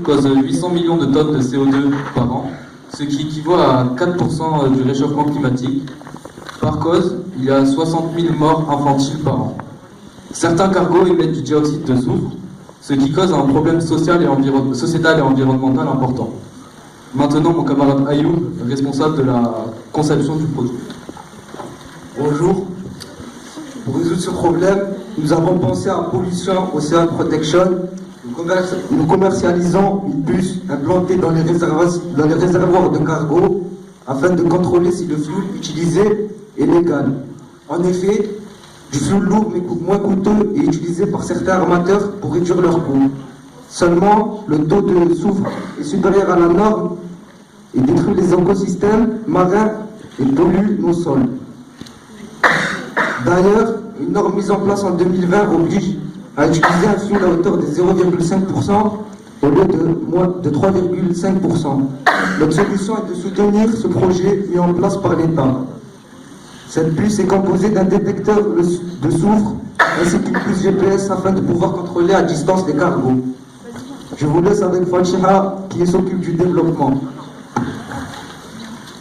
cause 800 millions de tonnes de CO2 par an, ce qui équivaut à 4% du réchauffement climatique. Par cause, il y a 60 000 morts infantiles par an. Certains cargos émettent du dioxyde de soufre, ce qui cause un problème sociétal et environnemental important. Maintenant, mon camarade Ayoub, responsable de la conception du produit. Bonjour. Pour résoudre ce problème, nous avons pensé à Pollution Ocean Protection. Nous commercialisons une puce implantée dans les réservoirs de cargo afin de contrôler si le fuel utilisé est légal. En effet, du fuel lourd mais moins coûteux est utilisé par certains armateurs pour réduire leurs coûts. Seulement, le taux de soufre est supérieur à la norme et détruit les écosystèmes marins et pollue nos sols. D'ailleurs, une norme mise en place en 2020 oblige à utiliser un fuel à hauteur de 0,5% au lieu de 3,5%. Notre solution est de soutenir ce projet mis en place par l'État. Cette puce est composée d'un détecteur de soufre ainsi qu'une puce GPS afin de pouvoir contrôler à distance les cargos. Je vous laisse avec Fatiha qui s'occupe du développement.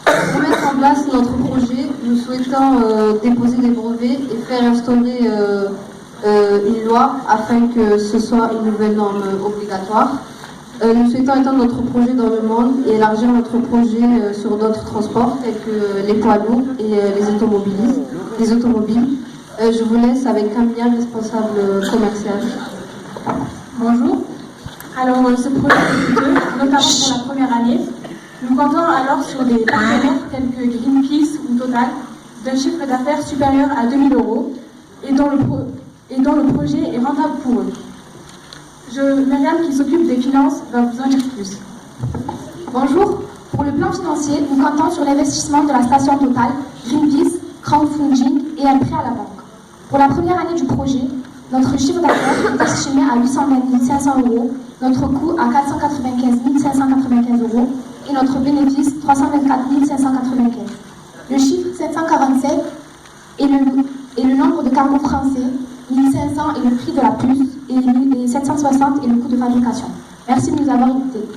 Pour mettre en place notre projet, nous souhaitons déposer des brevets et faire instaurer une loi afin que ce soit une nouvelle norme obligatoire. Nous souhaitons étendre notre projet dans le monde et élargir notre projet sur d'autres transports tels que les poids lourds et les automobiles. Je vous laisse avec Camilla, responsable commercial. Bonjour. Alors, ce projet est coûteux, notamment pour la première année. Nous comptons alors sur des partenaires tels que Greenpeace ou Total, d'un chiffre d'affaires supérieur à 2 000 € et dont le projet est rentable pour eux. Myriam, qui s'occupe des finances, va vous en dire plus. Bonjour. Pour le plan financier, nous comptons sur l'investissement de la station Total, Greenpeace, crowdfunding et un prêt à la banque. Pour la première année du projet, notre chiffre d'affaires est estimé à 820 500 €, notre coût à 495 595 € et notre bénéfice 324 595. Le chiffre 747 est le nombre de cargos français, 1500 est le prix de la puce et 760 est le coût de fabrication. Merci de nous avoir écoutés.